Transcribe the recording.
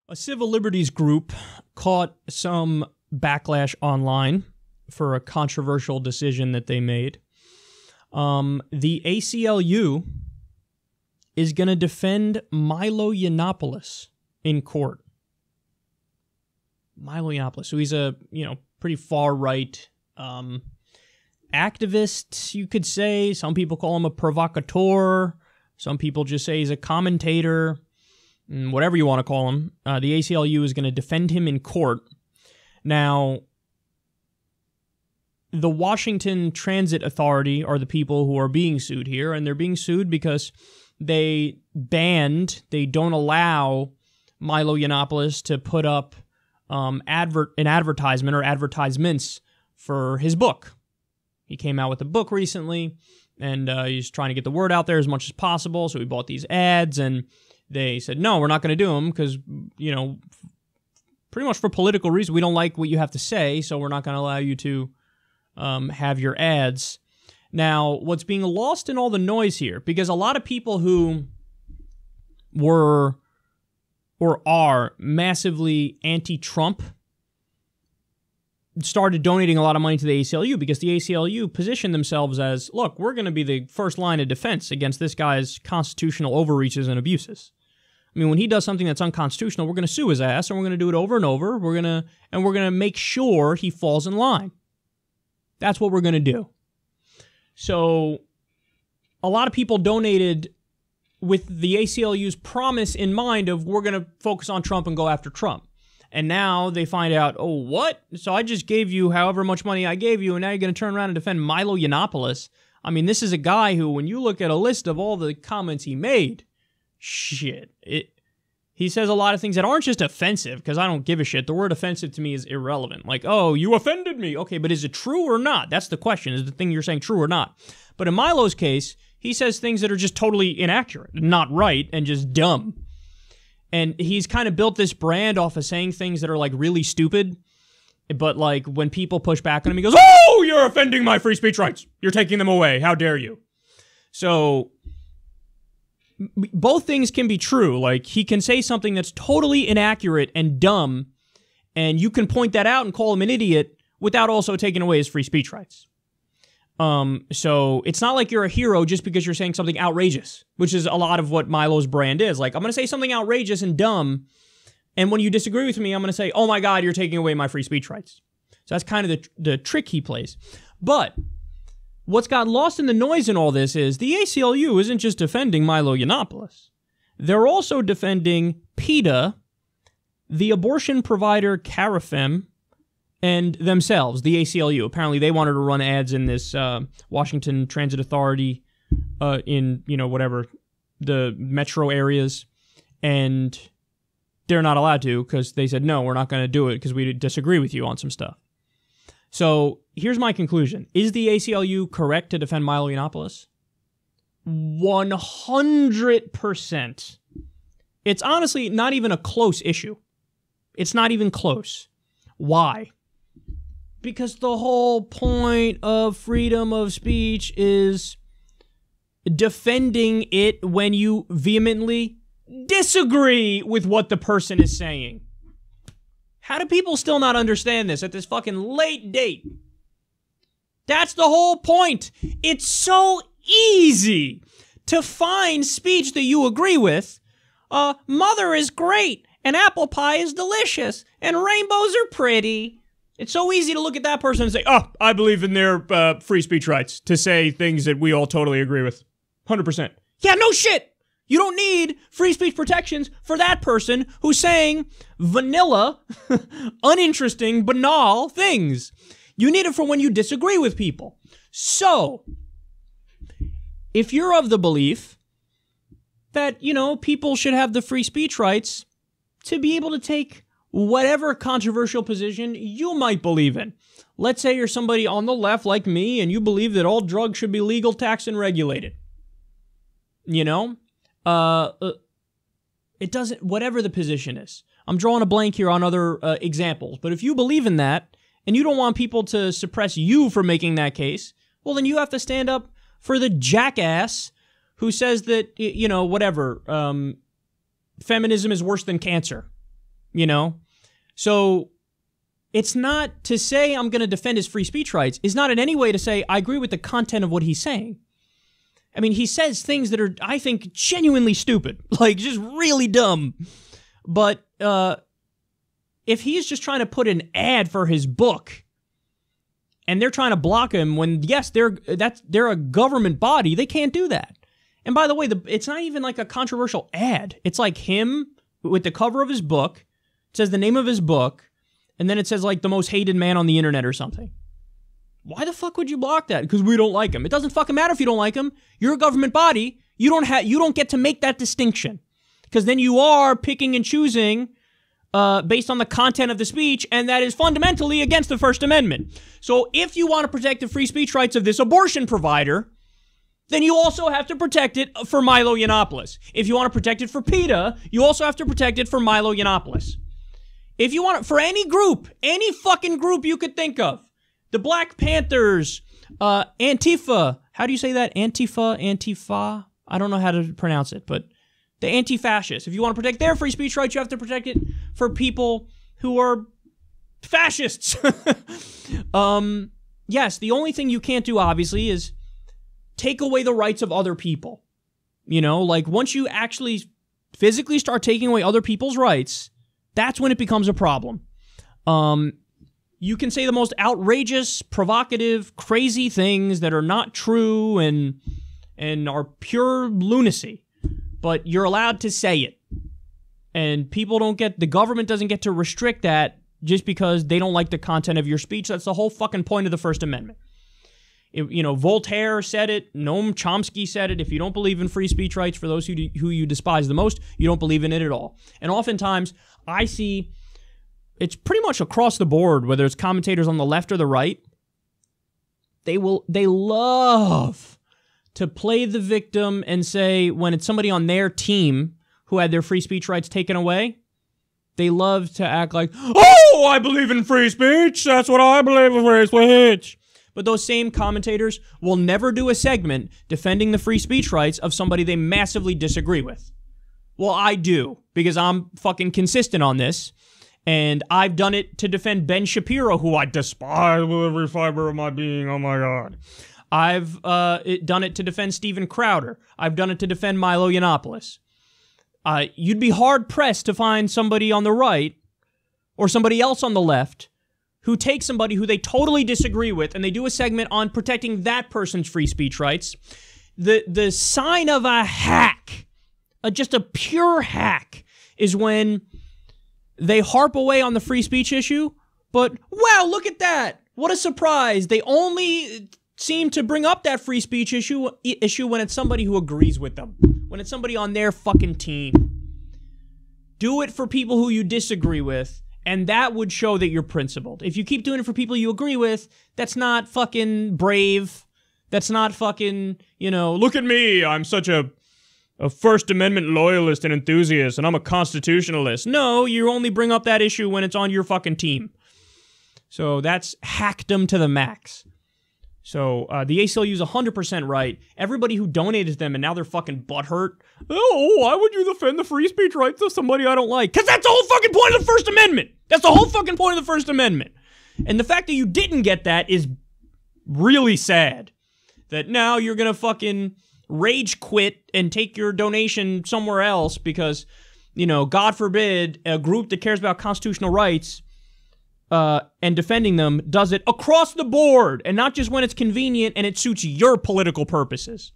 A civil liberties group caught some backlash online for a controversial decision that they made. The ACLU is going to defend Milo Yiannopoulos in court. Milo Yiannopoulos. So he's a, pretty far-right activist, you could say. Some people call him a provocateur. Some people just say he's a commentator. Whatever you want to call him. The ACLU is going to defend him in court. Now, the Washington Transit Authority are the people who are being sued here, and they're being sued because they don't allow Milo Yiannopoulos to put up an advertisement or advertisements for his book. He came out with a book recently, and he's trying to get the word out there as much as possible, so he bought these ads, and they said, no, we're not going to do them because, pretty much for political reasons, we don't like what you have to say, so we're not going to allow you to have your ads. Now, what's being lost in all the noise here, because a lot of people who were or are massively anti-Trump started donating a lot of money to the ACLU because the ACLU positioned themselves as, look, we're going to be the first line of defense against this guy's constitutional overreaches and abuses. I mean, when he does something that's unconstitutional, we're going to sue his ass, and we're going to do it over and over. We're going to make sure he falls in line. That's what we're going to do. So a lot of people donated with the ACLU's promise in mind of we're going to focus on Trump and go after Trump. And now they find out, oh, what? So I just gave you however much money I gave you, and now you're going to turn around and defend Milo Yiannopoulos. I mean, this is a guy who, when you look at a list of all the comments he made, he says a lot of things that aren't just offensive, because I don't give a shit. The word offensive to me is irrelevant. Like, oh, you offended me. Okay, but is it true or not? That's the question. Is the thing you're saying true or not? But in Milo's case, he says things that are just totally inaccurate, not right, and just dumb. And he's kind of built this brand off of saying things that are, like, really stupid. But, like, when people push back on him, he goes, oh, you're offending my free speech rights. You're taking them away. How dare you? So both things can be true. Like, he can say something that's totally inaccurate and dumb, and you can point that out and call him an idiot without also taking away his free speech rights. So it's not like you're a hero just because you're saying something outrageous, which is a lot of what Milo's brand is. Like, I'm going to say something outrageous and dumb, and when you disagree with me, I'm going to say, oh my God, you're taking away my free speech rights. So that's kind of the trick he plays. But what's got lost in the noise in all this is the ACLU isn't just defending Milo Yiannopoulos. They're also defending PETA, the abortion provider Carafem, and themselves, the ACLU. Apparently they wanted to run ads in this Washington Transit Authority in, whatever, the metro areas, and they're not allowed to because they said, no, we're not going to do it because we disagree with you on some stuff. So here's my conclusion. Is the ACLU correct to defend Milo Yiannopoulos? 100%. It's honestly not even a close issue. It's not even close. Why? Because the whole point of freedom of speech is defending it when you vehemently disagree with what the person is saying. How do people still not understand this at this fucking late date? That's the whole point. It's so easy to find speech that you agree with. Mother is great, and apple pie is delicious, and rainbows are pretty. It's so easy to look at that person and say, oh, I believe in their free speech rights to say things that we all totally agree with. 100%. Yeah, no shit. You don't need free speech protections for that person who's saying vanilla, uninteresting, banal things. You need it for when you disagree with people. So, if you're of the belief that, people should have the free speech rights to be able to take whatever controversial position you might believe in. Let's say you're somebody on the left like me and you believe that all drugs should be legal, taxed, and regulated. It doesn't, whatever the position is. I'm drawing a blank here on other examples, but if you believe in that and you don't want people to suppress you for making that case, well, then you have to stand up for the jackass who says that, feminism is worse than cancer. you know? So it's not to say I'm going to defend his free speech rights is not in any way to say I agree with the content of what he's saying. I mean, he says things that are, I think, genuinely stupid, like just really dumb. But if he's just trying to put an ad for his book and they're trying to block him when, yes, they're a government body, they can't do that. And by the way, it's not even like a controversial ad. It's like him with the cover of his book. It says the name of his book, and then it says like the most hated man on the internet or something. Why the fuck would you block that? Because we don't like him. It doesn't fucking matter if you don't like him. You're a government body. You don't get to make that distinction. Because then you are picking and choosing based on the content of the speech, and that is fundamentally against the First Amendment. So if you want to protect the free speech rights of this abortion provider, then you also have to protect it for Milo Yiannopoulos. If you want to protect it for PETA, you also have to protect it for Milo Yiannopoulos. If you want it for any group, any fucking group you could think of, the Black Panthers, Antifa, how do you say that? Antifa? I don't know how to pronounce it, but the anti-fascists. If you want to protect their free speech rights, you have to protect it for people who are fascists. Yes, the only thing you can't do, obviously, is take away the rights of other people. You know, like once you actually physically start taking away other people's rights, that's when it becomes a problem. You can say the most outrageous, provocative, crazy things that are not true and are pure lunacy, but you're allowed to say it. And the government doesn't get to restrict that just because they don't like the content of your speech. That's the whole fucking point of the First Amendment. Voltaire said it, Noam Chomsky said it. If you don't believe in free speech rights for those who you despise the most, you don't believe in it at all. And oftentimes, I see it's pretty much across the board, whether it's commentators on the left or the right, they love to play the victim and say, when it's somebody on their team who had their free speech rights taken away, they love to act like, oh, I believe in free speech, that's what I believe in free speech. But those same commentators will never do a segment defending the free speech rights of somebody they massively disagree with. Well, I do, because I'm fucking consistent on this, and I've done it to defend Ben Shapiro, who I despise with every fiber of my being, oh my god. I've done it to defend Steven Crowder. I've done it to defend Milo Yiannopoulos. You'd be hard-pressed to find somebody on the right, or somebody else on the left, who takes somebody who they totally disagree with, and they do a segment on protecting that person's free speech rights. The sign of a hack, just a pure hack, is when they harp away on the free speech issue, but, wow, look at that! What a surprise! They only seem to bring up that free speech issue when it's somebody who agrees with them. When it's somebody on their fucking team. Do it for people who you disagree with, and that would show that you're principled. If you keep doing it for people you agree with, that's not fucking brave. That's not fucking, look at me, I'm such a First Amendment loyalist and enthusiast, and I'm a constitutionalist. No, you only bring up that issue when it's on your fucking team. So that's hackdom to the max. So the ACLU is 100% right. Everybody who donated to them and now they're fucking butthurt. Oh, why would you defend the free speech rights of somebody I don't like? Because that's the whole fucking point of the First Amendment. That's the whole fucking point of the First Amendment. And the fact that you didn't get that is really sad. That now you're going to fucking rage quit and take your donation somewhere else because, God forbid, a group that cares about constitutional rights and defending them does it across the board and not just when it's convenient and it suits your political purposes.